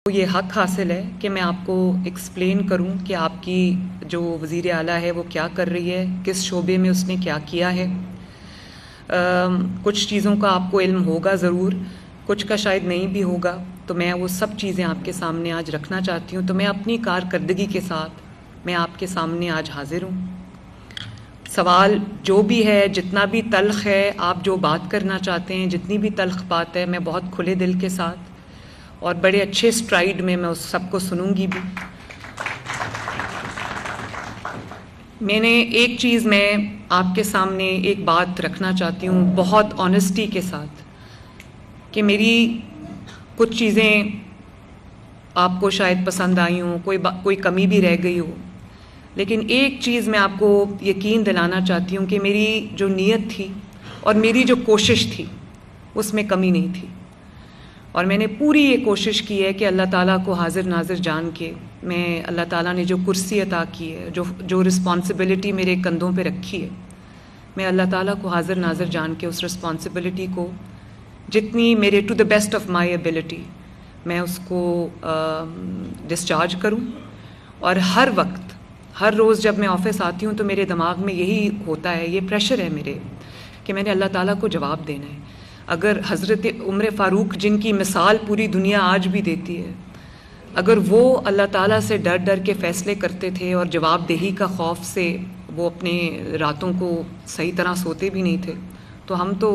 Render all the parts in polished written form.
یہ حق حاصل ہے کہ میں آپ کو ایکسپلین کروں کہ آپ کی جو وزیر اعلیٰ ہے وہ کیا کر رہی ہے، کس شعبے میں اس نے کیا کیا ہے۔ کچھ چیزوں کا آپ کو علم ہوگا ضرور، کچھ کا شاید نہیں بھی ہوگا، تو میں وہ سب چیزیں آپ کے سامنے آج رکھنا چاہتی ہوں۔ تو میں اپنی کارکردگی کے ساتھ میں آپ کے سامنے آج حاضر ہوں۔ سوال جو بھی ہے، جتنا بھی تلخ ہے، آپ جو بات کرنا چاہتے ہیں، جتنی بھی تلخ بات ہے، میں بہت کھلے دل کے ساتھ اور بڑے اچھے سٹرائیڈ میں اس سب کو سنوں گی بھی۔ میں نے ایک چیز میں آپ کے سامنے ایک بات رکھنا چاہتی ہوں بہت آنیسٹی کے ساتھ، کہ میری کچھ چیزیں آپ کو شاید پسند آئی ہوں، کوئی کمی بھی رہ گئی ہو، لیکن ایک چیز میں آپ کو یقین دلانا چاہتی ہوں کہ میری جو نیت تھی اور میری جو کوشش تھی اس میں کمی نہیں تھی، اور میں نے پوری یہ کوشش کی ہے کہ اللہ تعالیٰ کو حاضر ناظر جان کے میں اللہ تعالیٰ نے جو کرسی عطا کی ہے، جو رسپانسبلٹی میرے کندھوں پہ رکھی ہے، میں اللہ تعالیٰ کو حاضر ناظر جان کے اس رسپانسبلٹی کو جتنی میرے to the best of my ability میں اس کو ڈسچارج کروں۔ اور ہر وقت، ہر روز جب میں آفس آتی ہوں تو میرے دماغ میں یہی ہوتا ہے، یہ پریشر ہے میرے کہ میں نے اللہ تعالیٰ کو جواب دینا ہے۔ اگر حضرت عمر فاروق، جن کی مثال پوری دنیا آج بھی دیتی ہے، اگر وہ اللہ تعالیٰ سے ڈر ڈر کے فیصلے کرتے تھے اور جواب دہی کا خوف سے وہ اپنے راتوں کو صحیح طرح سوتے بھی نہیں تھے، تو ہم تو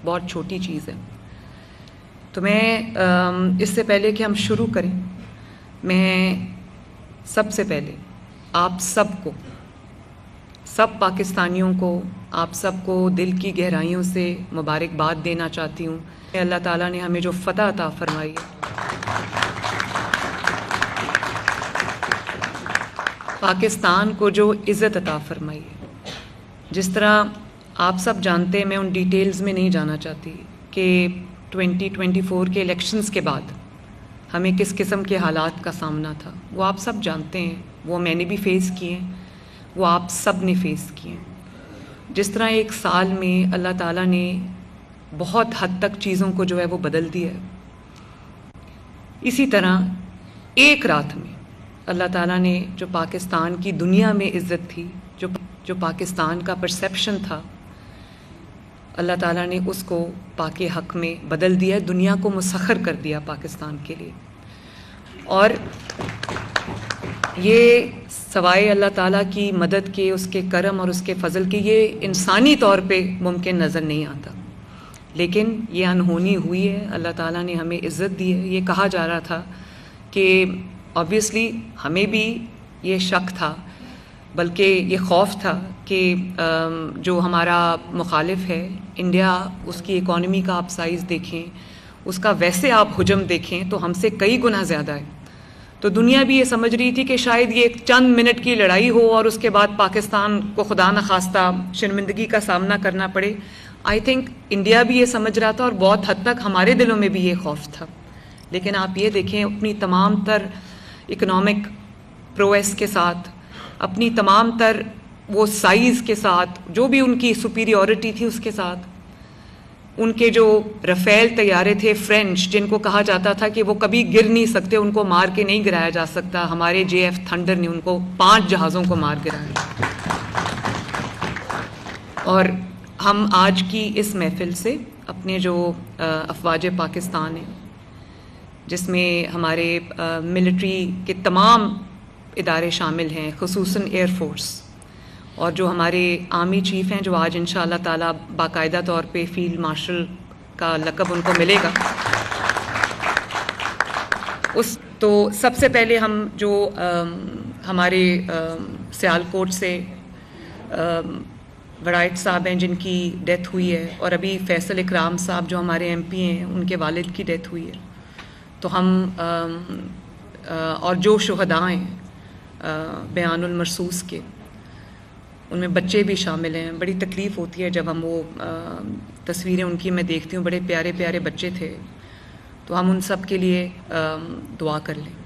بہت چھوٹی چیز ہے۔ تو میں اس سے پہلے کہ ہم شروع کریں، میں سب سے پہلے آپ سب کو، سب پاکستانیوں کو، آپ سب کو دل کی گہرائیوں سے مبارکباد دینا چاہتی ہوں۔ اللہ تعالیٰ نے ہمیں جو فتح عطا فرمائی ہے، پاکستان کو جو عزت عطا فرمائی ہے، جس طرح آپ سب جانتے ہیں، میں ان ڈیٹیلز میں نہیں جانا چاہتی کہ 2024 کے الیکشنز کے بعد ہمیں کس قسم کے حالات کا سامنا تھا، وہ آپ سب جانتے ہیں، وہ میں نے بھی فیس کیے ہیں، وہ آپ سب نے فیس کیے ہیں۔ جس طرح ایک سال میں اللہ تعالیٰ نے بہت حد تک چیزوں کو جو ہے وہ بدل دیا ہے، اسی طرح ایک رات میں اللہ تعالیٰ نے جو پاکستان کی دنیا میں عزت تھی، جو پاکستان کا پرسیپشن تھا، اللہ تعالیٰ نے اس کو پاک حق میں بدل دیا، دنیا کو مسخر کر دیا پاکستان کے لیے۔ اور یہ سوائے اللہ تعالیٰ کی مدد کے، اس کے کرم اور اس کے فضل کے، یہ انسانی طور پہ ممکن نظر نہیں آتا، لیکن یہ انہونی ہوئی ہے۔ اللہ تعالیٰ نے ہمیں عزت دی ہے۔ یہ کہا جا رہا تھا کہ آبویسلی ہمیں بھی یہ شک تھا، بلکہ یہ خوف تھا کہ جو ہمارا مخالف ہے انڈیا، اس کی اکانومی کا آپ سائز دیکھیں، اس کا ویسے آپ حجم دیکھیں تو ہم سے کئی گنا زیادہ ہے۔ تو دنیا بھی یہ سمجھ رہی تھی کہ شاید یہ ایک چند منٹ کی لڑائی ہو اور اس کے بعد پاکستان کو خدا نخواستہ شرمندگی کا سامنا کرنا پڑے۔ آئی تھنک انڈیا بھی یہ سمجھ رہا تھا، اور بہت حد تک ہمارے دلوں میں بھی یہ خوف تھا۔ لیکن آپ یہ دیکھیں، اپنی تمام تر اکنامک پرویس کے ساتھ، اپنی تمام تر وہ سائز کے ساتھ، جو بھی ان کی سپیریورٹی تھی، اس کے ساتھ ان کے جو رفیل طیارے تھے فرینچ، جن کو کہا جاتا تھا کہ وہ کبھی گر نہیں سکتے، ان کو مار کے نہیں گرایا جا سکتا، ہمارے JF تھنڈر نے ان کو 5 جہازوں کو مار گرایا۔ اور ہم آج کی اس محفل سے اپنے جو افواج پاکستان ہیں، جس میں ہمارے ملٹری کے تمام ادارے شامل ہیں، خصوصاً ایئر فورس، اور جو ہمارے آرمی چیف ہیں، جو آج انشاءاللہ تعالیٰ باقاعدہ طور پہ فیلڈ مارشل کا لقب ان کو ملے گا، تو سب سے پہلے ہم جو ہمارے سیالکوٹ سے وڑائٹ صاحب ہیں، جن کی ڈیتھ ہوئی ہے، اور ابھی فیصل اکرام صاحب جو ہمارے MP ہیں، ان کے والد کی ڈیتھ ہوئی ہے، تو ہم اور جو شہداء ہیں بیان المرصوص کے، ان میں بچے بھی شامل ہیں۔ بڑی تکلیف ہوتی ہے جب ہم وہ تصویریں ان کی میں دیکھتی ہوں، بڑے پیارے پیارے بچے تھے، تو ہم ان سب کے لیے دعا کر لیں۔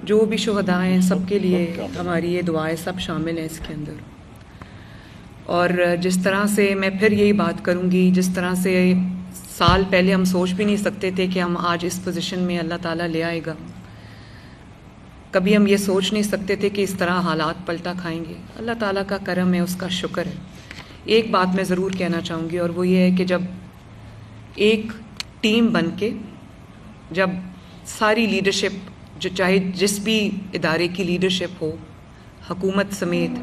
جو بھی شہداء ہیں سب کے لیے ہماری یہ دعائیں سب شامل ہیں اس کے اندر. اور جس طرح سے میں پھر یہی بات کروں گی، جس طرح سے سال پہلے ہم سوچ بھی نہیں سکتے تھے کہ ہم آج اس پوزیشن میں اللہ تعالیٰ لے آئے گا. کبھی ہم یہ سوچ نہیں سکتے تھے کہ اس طرح حالات پلٹا کھائیں گے. اللہ تعالیٰ کا کرم ہے، اس کا شکر ہے. ایک بات میں ضرور کہنا چاہوں گی، اور وہ یہ ہے کہ جب ایک ٹیم بن کے، جب ساری لیڈرشپ، جو چاہے جس بھی ادارے کی لیڈرشپ ہو، حکومت سمیت،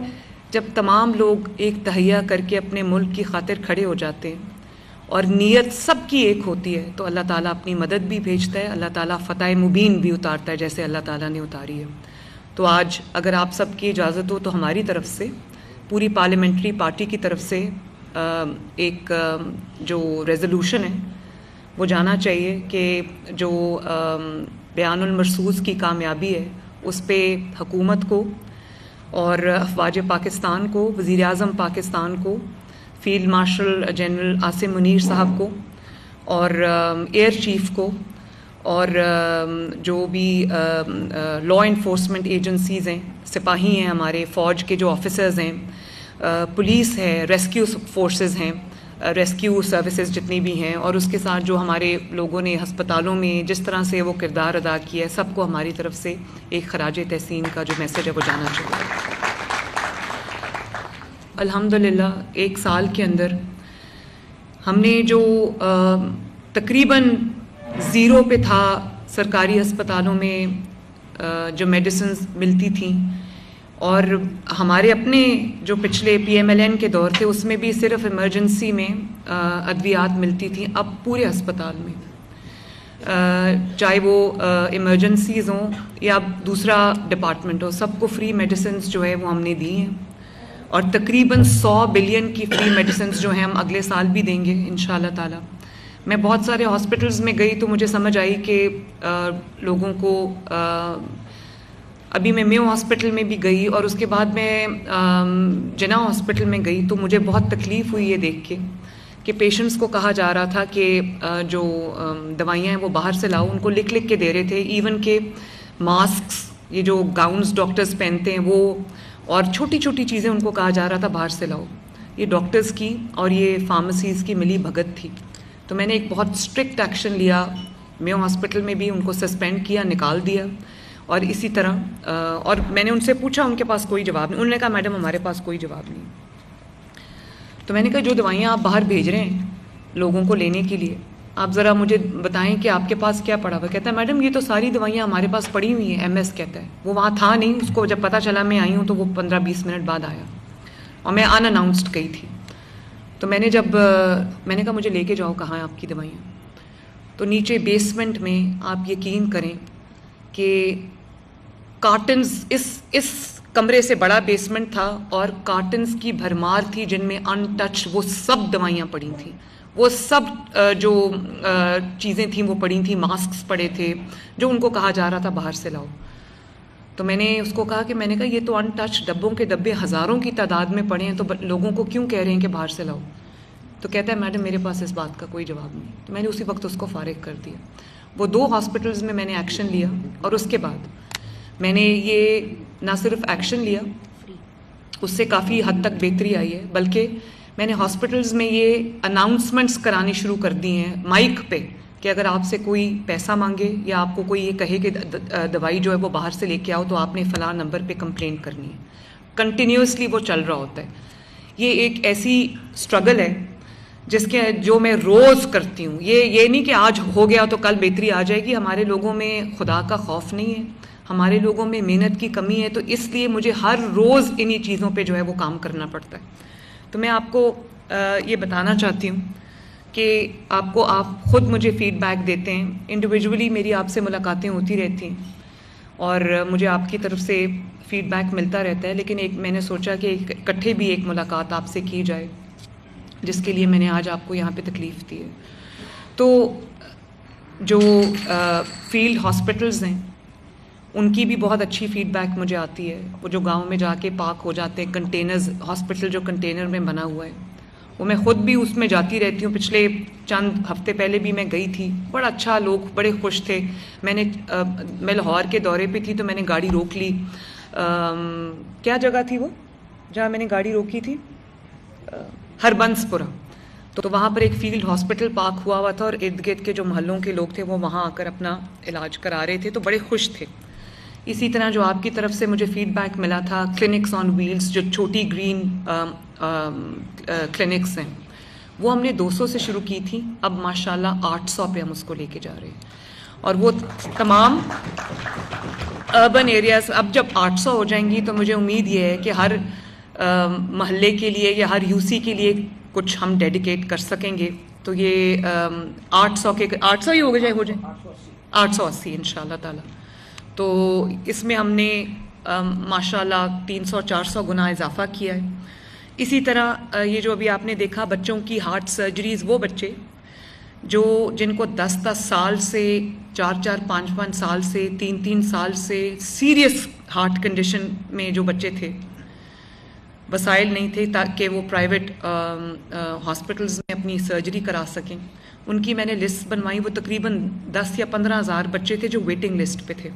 جب تمام لوگ ایک تہیہ کر کے اپنے ملک کی خاطر کھڑے ہو جاتے ہیں اور نیت سب کی ایک ہوتی ہے، تو اللہ تعالیٰ اپنی مدد بھی بھیجتا ہے، اللہ تعالیٰ فتح مبین بھی اتارتا ہے جیسے اللہ تعالیٰ نے اتاری ہے. تو آج اگر آپ سب کی اجازت ہو تو ہماری طرف سے، پوری پارلیمنٹری پارٹی کی طرف سے ایک جو ریزولوشن ہے وہ جانا چاہیے کہ جو بیان المرصوص کی کامیابی ہے اس پہ حکومت کو اور افواج پاکستان کو، وزیر اعظم پاکستان کو، field marshal general Asim Munir صاحب کو اور ایئر چیف کو اور جو بھی لا انفورسمنٹ ایجنسیز ہیں، سپاہی ہیں ہمارے، فوج کے جو آفیسرز ہیں، پولیس ہے، ریسکیو فورسز ہیں، ریسکیو سروسز جتنی بھی ہیں، اور اس کے ساتھ جو ہمارے لوگوں نے ہسپتالوں میں جس طرح سے وہ کردار ادا کیا ہے، سب کو ہماری طرف سے ایک خراج تحسین کا جو میسج ہے وہ جانا چاہیے. الحمدللہ ایک سال کے اندر ہم نے جو تقریباً زیرو پہ تھا سرکاری ہسپتالوں میں جو میڈیسنز ملتی تھیں، اور ہمارے اپنے جو پچھلے پی ایم ایل این کے دور تھے اس میں بھی صرف ایمرجنسی میں ادویات ملتی تھیں. اب پورے ہسپتال میں چاہے وہ ایمرجنسیز ہوں یا دوسرا ڈپارٹمنٹ ہو، سب کو فری میڈیسنز جو ہے وہ ہم نے دی ہیں، اور تقریباً 100 بلین کی فری میڈیسنز جو ہیں ہم اگلے سال بھی دیں گے انشاءاللہ تعالی. میں بہت سارے ہاسپٹلز میں گئی تو مجھے سمجھ آئی کہ لوگوں کو، ابھی میں میو ہاسپٹل میں بھی گئی اور اس کے بعد میں جناح ہاسپٹل میں گئی تو مجھے بہت تکلیف ہوئی یہ دیکھ کے کہ پیشنٹس کو کہا جا رہا تھا کہ جو دوائیاں ہیں وہ باہر سے لاؤ. ان کو لکھ لکھ کے دے رہے تھے، ایون کہ ماسکس، یہ جو گاؤنز ڈاکٹرز پہنتے ہیں وہ، اور چھوٹی چھوٹی چیزیں ان کو کہا جا رہا تھا باہر سے لاؤ. یہ ڈاکٹرز کی اور یہ فارمیسیز کی ملی بھگت تھی. تو میں نے ایک بہت اسٹرکٹ ایکشن لیا، میو ہاسپٹل میں بھی ان کو سسپینڈ کیا، نکال دیا. اور اسی طرح اور میں نے ان سے پوچھا، ان کے پاس کوئی جواب نہیں. انہوں نے کہا میڈم ہمارے پاس کوئی جواب نہیں. تو میں نے کہا جو دوائیاں آپ باہر بھیج رہے ہیں لوگوں کو لینے کے لیے، آپ ذرا مجھے بتائیں کہ آپ کے پاس کیا پڑا ہوا. کہتا ہے میڈم یہ تو ساری دوائیاں ہمارے پاس پڑی ہوئی ہیں. ایم ایس کہتا ہے، وہ وہاں تھا نہیں، اس کو جب پتہ چلا میں آئی ہوں تو وہ 15-20 منٹ بعد آیا اور میں ان اناؤنسڈ گئی تھی. تو میں نے کہا مجھے لے کے جاؤ کہاں ہیں آپ کی دوائیاں. تو نیچے بیسمنٹ میں آپ یقین کریں کہ کارٹنز، اس کمرے سے بڑا بیسمنٹ تھا اور کارٹنز کی بھرمار تھی جن میں ان ٹچ وہ سب دوائیاں پڑی تھیں. وہ سب جو چیزیں تھیں وہ پڑی تھیں، ماسکس پڑے تھے جو ان کو کہا جا رہا تھا باہر سے لاؤ. تو میں نے اس کو کہا کہ میں نے کہا یہ تو ان ٹچ ڈبوں کے ڈبے ہزاروں کی تعداد میں پڑے ہیں، تو لوگوں کو کیوں کہہ رہے ہیں کہ باہر سے لاؤ. تو کہتا ہے میڈم میرے پاس اس بات کا کوئی جواب نہیں. تو میں نے اسی وقت اس کو فارغ کر دیا. وہ 2 ہاسپٹلز میں نے ایکشن لیا، اور اس کے بعد میں نے یہ نہ صرف ایکشن لیا، اس سے کافی حد تک بہتری آئی ہے، بلکہ میں نے ہاسپٹلز میں یہ اناؤنسمنٹس کرانی شروع کر دی ہیں مائک پہ کہ اگر آپ سے کوئی پیسہ مانگے یا آپ کو کوئی یہ کہے کہ دوائی جو ہے وہ باہر سے لے کے آؤ تو آپ نے فلاں نمبر پہ کمپلین کرنی ہے. کنٹینیوسلی وہ چل رہا ہوتا ہے. یہ ایک ایسی اسٹرگل ہے جو میں روز کرتی ہوں. یہ نہیں کہ آج ہو گیا تو کل بہتری آ جائے گی. ہمارے لوگوں میں خدا کا خوف نہیں ہے، ہمارے لوگوں میں محنت کی کمی ہے، تو اس لیے مجھے ہر روز انہی چیزوں پہ جو ہے وہ کام کرنا پڑتا ہے. تو میں آپ کو یہ بتانا چاہتی ہوں کہ آپ خود مجھے فیڈ بیک دیتے ہیں. انڈیویجولی میری آپ سے ملاقاتیں ہوتی رہتی ہیں اور مجھے آپ کی طرف سے فیڈ بیک ملتا رہتا ہے، لیکن میں نے سوچا کہ اکٹھے بھی ایک ملاقات آپ سے کی جائے، جس کے لیے میں نے آج آپ کو یہاں پہ تکلیف دی ہے. تو جو فیلڈ ہاسپٹلز ہیں ان کی بھی بہت اچھی فیڈ بیک مجھے آتی ہے. وہ جو گاؤں میں جا کے پاک ہو جاتے ہیں، کنٹینرز، ہاسپٹل جو کنٹینر میں بنا ہوا ہے، وہ میں خود بھی اس میں جاتی رہتی ہوں. پچھلے چند ہفتے پہلے بھی میں گئی تھی. بڑا اچھا، لوگ بڑے خوش تھے. میں لاہور کے دورے پہ تھی تو میں نے گاڑی روک لی. کیا جگہ تھی وہ جہاں میں نے گاڑی روکی تھی؟ ہربنس پورہ. تو وہاں پر ایک فیلڈ ہاسپٹل پارک ہوا تھا اور ارد گرد کے جو محلوں کے لوگ تھے وہ وہاں آ کر اپنا علاج کرا رہے تھے، تو بڑے خوش تھے. اسی طرح جو آپ کی طرف سے مجھے فیڈ بیک ملا تھا، کلینکس آن ویلز، جو چھوٹی گرین کلینکس ہیں، وہ ہم نے 200 سے شروع کی تھی. اب ماشاءاللہ 800 پہ ہم اس کو لے کے جا رہے ہیں. اور وہ تمام اربن ایریاز. اب جب 800 ہو جائیں گی تو مجھے امید یہ ہے کہ ہر محلے کے لیے یا ہر یوسی کے لیے کچھ ہم ڈیڈیکیٹ کر سکیں گے. تو یہ 800 ہی ہو جائے 880 انشاءاللہ تعالی. تو اس میں ہم نے ماشاءاللہ 300-400 گنا اضافہ کیا ہے. اسی طرح یہ جو ابھی آپ نے دیکھا بچوں کی ہارٹ سرجریز، وہ بچے جن کو 10 سال سے 4-5 سال سے 3 سال سے سیریس ہارٹ کنڈیشن میں جو بچے تھے، وسائل نہیں تھے تاکہ وہ پرائیویٹ ہاسپٹلز میں اپنی سرجری کرا سکیں، ان کی میں نے لسٹ بنوائی. وہ تقریباً 10 یا 15 ہزار بچے تھے جو ویٹنگ لسٹ پہ تھے.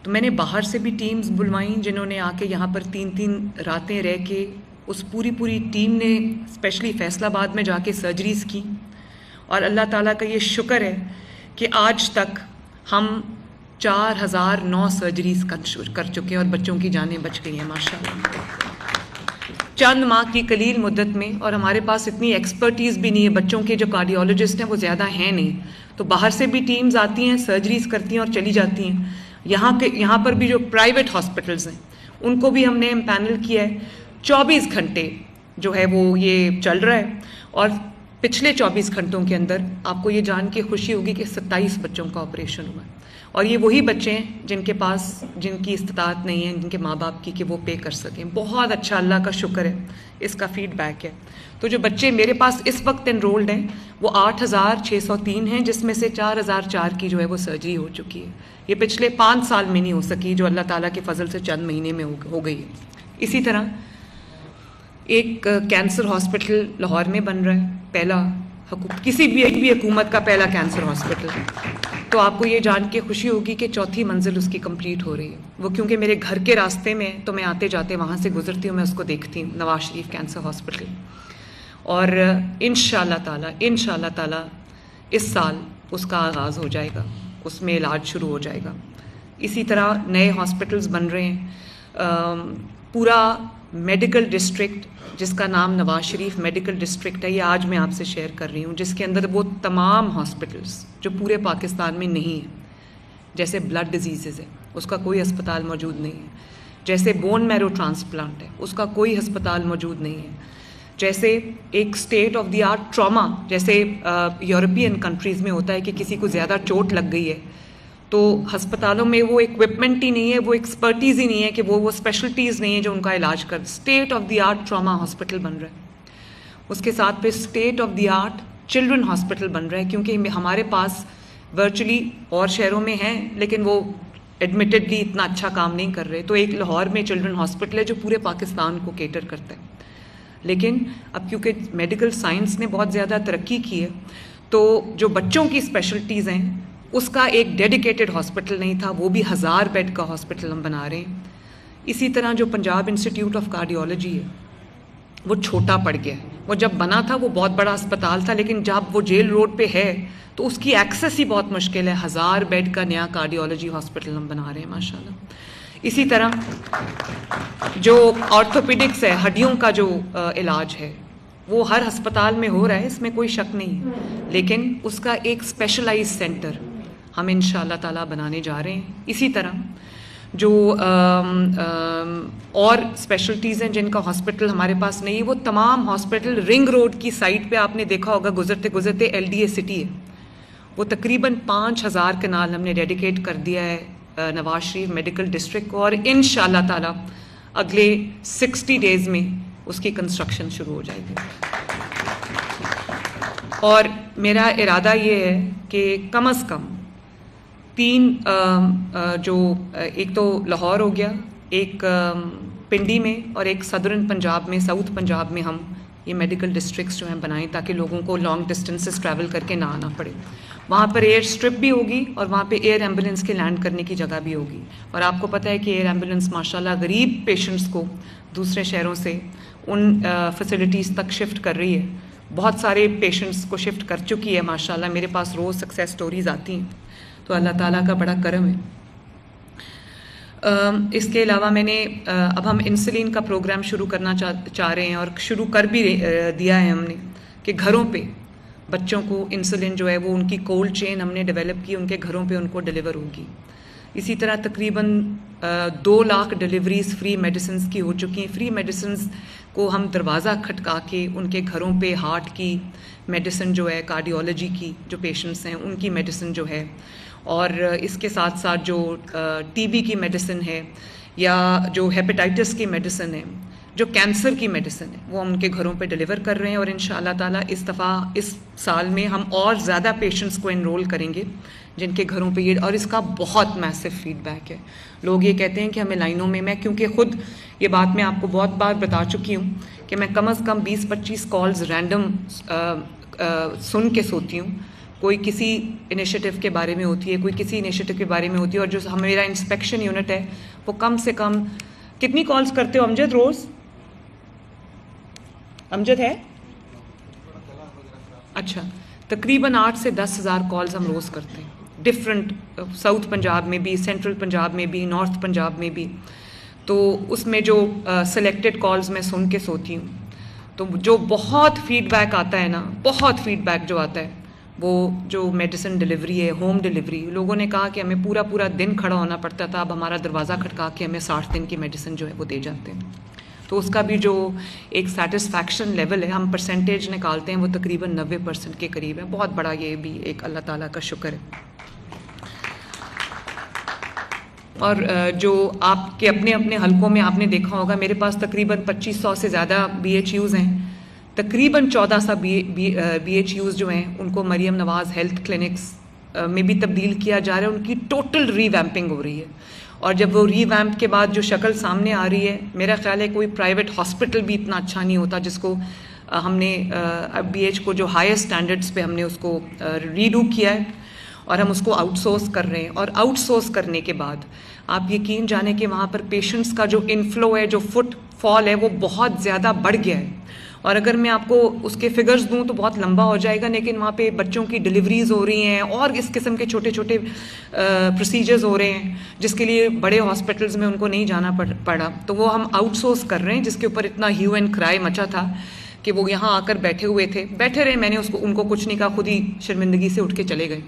تو میں نے باہر سے بھی ٹیمز بلوائیں جنہوں نے آ کے یہاں پر 3 راتیں رہ کے، اس پوری ٹیم نے اسپیشلی فیصل آباد میں جا کے سرجریز کی. اور اللہ تعالیٰ کا یہ شکر ہے کہ آج تک ہم 4009 سرجریز کر چکے ہیں اور بچوں کی جانیں بچ گئی ہیں ماشاءاللہ چند ماہ کی قلیل مدت میں. اور ہمارے پاس اتنی ایکسپرٹیز بھی نہیں ہے، بچوں کے جو کارڈیولوجسٹ ہیں وہ زیادہ ہیں نہیں، تو باہر سے بھی ٹیمز آتی ہیں، سرجریز کرتی ہیں اور چلی جاتی ہیں. یہاں پر بھی جو پرائیویٹ ہاسپٹلز ہیں ان کو بھی ہم نے امپینل کیا ہے. 24 گھنٹے جو ہے وہ یہ چل رہا ہے. اور پچھلے 24 گھنٹوں کے اندر آپ کو یہ جان کے خوشی ہوگی کہ 27 بچوں کا آپریشن ہوا ہے. اور یہ وہی بچے ہیں جن کی استطاعت نہیں ہے، جن کے ماں باپ کی، کہ وہ پے کر سکیں. بہت اچھا، اللہ کا شکر ہے، اس کا فیڈ بیک ہے. تو جو بچے میرے پاس اس وقت انرولڈ ہیں وہ 8603 ہیں، جس میں سے 4004 کی جو ہے وہ سرجری ہو چکی ہے. یہ پچھلے 5 سال میں نہیں ہو سکی، جو اللہ تعالیٰ کے فضل سے چند مہینے میں ہو گئی ہے. اسی طرح ایک کینسر ہاسپٹل لاہور میں بن رہا ہے، پہلا کسی بھی حکومت کا پہلا کینسر ہاسپٹل. تو آپ کو یہ جان کے خوشی ہوگی کہ 4تھی منزل اس کی کمپلیٹ ہو رہی ہے. وہ کیونکہ میرے گھر کے راستے میں، تو میں آتے جاتے وہاں سے گزرتی ہوں، میں اس کو دیکھتی ہوں، نواز شریف کینسر ہاسپٹل. اور انشاءاللہ تعالی اس سال اس کا آغاز ہو جائے گا، اس میں علاج شروع ہو جائے گا. اسی طرح نئے ہاسپٹلز بن رہے ہیں. پورا میڈیکل ڈسٹرکٹ جس کا نام نواز شریف میڈیکل ڈسٹرکٹ ہے، یہ آج میں آپ سے شیئر کر رہی ہوں، جس کے اندر وہ تمام ہاسپٹلز جو پورے پاکستان میں نہیں ہیں. جیسے بلڈ ڈیزیزز ہے، اس کا کوئی ہسپتال موجود نہیں ہے. جیسے بون میرو ٹرانسپلانٹ ہے، اس کا کوئی ہسپتال موجود نہیں ہے. جیسے ایک state of the art trauma, جیسے یورپین کنٹریز میں ہوتا ہے کہ کسی کو زیادہ چوٹ لگ گئی ہے تو ہسپتالوں میں وہ اکوپمنٹ ہی نہیں ہے، وہ ایکسپرٹیز ہی نہیں ہے، کہ وہ اسپیشلٹیز نہیں ہے جو ان کا علاج کر. State of the art trauma hospital بن رہا ہے. اس کے ساتھ پہ state of the art children hospital بن رہا ہے، کیونکہ ہمارے پاس ورچولی اور شہروں میں ہیں لیکن وہ ایڈمیٹڈلی اتنا اچھا کام نہیں کر رہے. تو ایک لاہور میں چلڈرن ہاسپٹل ہے جو پورے پاکستان کو کیٹر کرتا ہے. لیکن اب کیونکہ میڈیکل سائنس نے بہت زیادہ ترقی کی ہے تو جو بچوں کی اسپیشلٹیز ہیں اس کا ایک ڈیڈیکیٹڈ ہاسپٹل نہیں تھا، وہ بھی 1000 بیڈ کا ہاسپٹل ہم بنا رہے ہیں. اسی طرح جو پنجاب انسٹیٹیوٹ آف کارڈیولوجی ہے وہ چھوٹا پڑ گیا ہے. وہ جب بنا تھا وہ بہت بڑا اسپتال تھا، لیکن جب وہ جیل روڈ پہ ہے تو اس کی ایکسیس ہی بہت مشکل ہے. 1000 بیڈ کا نیا کارڈیولوجی ہاسپٹل ہم بنا رہے ہیں ماشاءاللہ. اسی طرح جو آرتھوپیڈکس ہے، ہڈیوں کا جو علاج ہے، وہ ہر ہسپتال میں ہو رہا ہے، اس میں کوئی شک نہیں، لیکن اس کا ایک اسپیشلائز سینٹر ہم انشاءاللہ تعالیٰ بنانے جا رہے ہیں. اسی طرح جو اور اسپیشلٹیز ہیں جن کا ہاسپٹل ہمارے پاس نہیں ہے، وہ تمام ہاسپٹل رنگ روڈ کی سائٹ پہ آپ نے دیکھا ہوگا گزرتے گزرتے LDA سٹی ہے، وہ تقریباً 5000 کنال ہم نے ڈیڈیکیٹ کر دیا ہے نواز شریف میڈیکل ڈسٹرکٹ کو. اور انشاءاللہ تعالیٰ اگلے 60 ڈیز میں اس کی کنسٹرکشن شروع ہو جائے گی. اور میرا ارادہ یہ ہے کہ کم از کم 3 جو ایک تو لاہور ہو گیا، ایک پنڈی میں اور ایک صدرن پنجاب میں، ساؤتھ پنجاب میں ہم یہ میڈیکل ڈسٹرکٹس جو ہیں بنائیں تاکہ لوگوں کو لانگ ڈسٹینسز ٹریول کر کے نہ آنا پڑے. وہاں پر ایئر اسٹرپ بھی ہوگی اور وہاں پہ ایئر ایمبولینس کے لینڈ کرنے کی جگہ بھی ہوگی. اور آپ کو پتہ ہے کہ ایئر ایمبولینس ماشاءاللہ غریب پیشنٹس کو دوسرے شہروں سے ان فیسلٹیز تک شفٹ کر رہی ہے. بہت سارے پیشنٹس کو شفٹ کر چکی ہے ماشاءاللہ. میرے پاس روز سکسیس سٹوریز آتی ہیں, تو اللہ تعالیٰ کا بڑا کرم ہے. اس کے علاوہ میں نے اب ہم انسولین کا پروگرام شروع کرنا چاہ رہے ہیں اور شروع کر بھی دیا ہے ہم نے کہ گھروں پہ بچوں کو انسولین جو ہے وہ ان کی کولڈ چین ہم نے ڈیولپ کی, ان کے گھروں پہ ان کو ڈیلیور ہوگی. اسی طرح تقریباً 2 لاکھ ڈیلیوریز فری میڈیسنز کی ہو چکی ہیں. فری میڈیسنز کو ہم دروازہ کھٹکا کے ان کے گھروں پہ ہارٹ کی میڈیسن جو ہے, کارڈیولوجی کی جو پیشنٹس ہیں ان کی میڈیسن جو ہے, اور اس کے ساتھ ساتھ جو ٹی بی کی میڈیسن ہے یا جو ہیپیٹائٹس کی میڈیسن ہے, جو کینسر کی میڈیسن ہے, وہ ہم ان کے گھروں پہ ڈیلیور کر رہے ہیں. اور انشاءاللہ تعالیٰ اس دفعہ اس سال میں ہم اور زیادہ پیشنٹس کو انرول کریں گے جن کے گھروں پہ یہ, اور اس کا بہت میسو فیڈ بیک ہے. لوگ یہ کہتے ہیں کہ ہمیں لائنوں میں کیونکہ خود یہ بات میں آپ کو بہت بار بتا چکی ہوں کہ میں کم از کم 20-25 کالز رینڈم سن کے سوتی ہوں. کوئی کسی انیشیٹو کے بارے میں ہوتی ہے, کوئی کسی انیشیٹو کے بارے میں ہوتی ہے, اور جو میرا انسپیکشن یونٹ ہے وہ کم سے کم کتنی کالز کرتے ہو امجد روز؟ امجد ہے اچھا, تقریباً 8 سے 10 ہزار کالز ہم روز کرتے ہیں. ڈفرینٹ ساؤتھ پنجاب میں بھی, سینٹرل پنجاب میں بھی, نارتھ پنجاب میں بھی. تو اس میں جو سلیکٹڈ کالز میں سن کے سوتی ہوں, تو جو بہت فیڈ بیک آتا ہے نا, بہت فیڈ بیک جو آتا ہے وہ جو میڈیسن ڈیلیوری ہے, ہوم ڈیلیوری. لوگوں نے کہا کہ ہمیں پورا دن کھڑا ہونا پڑتا تھا, اب ہمارا دروازہ کھٹکا کے ہمیں 60 دن کی میڈیسن جو ہے وہ دے جاتے ہیں. تو اس کا بھی جو ایک سیٹسفیکشن لیول ہے, ہم پرسنٹیج نکالتے ہیں, وہ تقریباً 90% کے قریب ہے. بہت بڑا یہ بھی ایک اللہ تعالیٰ کا شکر ہے. اور جو آپ کے اپنے اپنے حلقوں میں آپ نے دیکھا ہوگا, میرے پاس تقریباً 2500 سے زیادہ BHUs ہیں. تقریباً 1400 BHUs جو ہیں ان کو مریم نواز ہیلتھ کلینکس میں بھی تبدیل کیا جا رہا ہے. ان کی ٹوٹل ری ویمپنگ ہو رہی ہے, اور جب وہ ری ویمپ کے بعد جو شکل سامنے آ رہی ہے, میرا خیال ہے کوئی پرائیویٹ ہاسپٹل بھی اتنا اچھا نہیں ہوتا جس کو ہم نے BH کو جو ہائیسٹ اسٹینڈرڈس پہ ہم نے اس کو ری ڈو کیا ہے, اور ہم اس کو آؤٹ سورس کر رہے ہیں. اور آؤٹ سورس کرنے کے بعد آپ یقین جانیں کہ وہاں پر پیشنٹس کا جو انفلو ہے, جو فٹ فال ہے, وہ بہت زیادہ بڑھ گیا ہے. اور اگر میں آپ کو اس کے فگرز دوں تو بہت لمبا ہو جائے گا, لیکن وہاں پہ بچوں کی ڈیلیوریز ہو رہی ہیں اور اس قسم کے چھوٹے چھوٹے پروسیجرز ہو رہے ہیں جس کے لیے بڑے ہاسپٹلز میں ان کو نہیں جانا پڑا. تو وہ ہم آؤٹ سورس کر رہے ہیں, جس کے اوپر اتنا ہیو اینڈ کرائی مچا تھا کہ وہ یہاں آ کر بیٹھے ہوئے تھے. بیٹھے رہے, میں نے ان کو کچھ نہیں کہا, خود ہی شرمندگی سے اٹھ کے چلے گئے.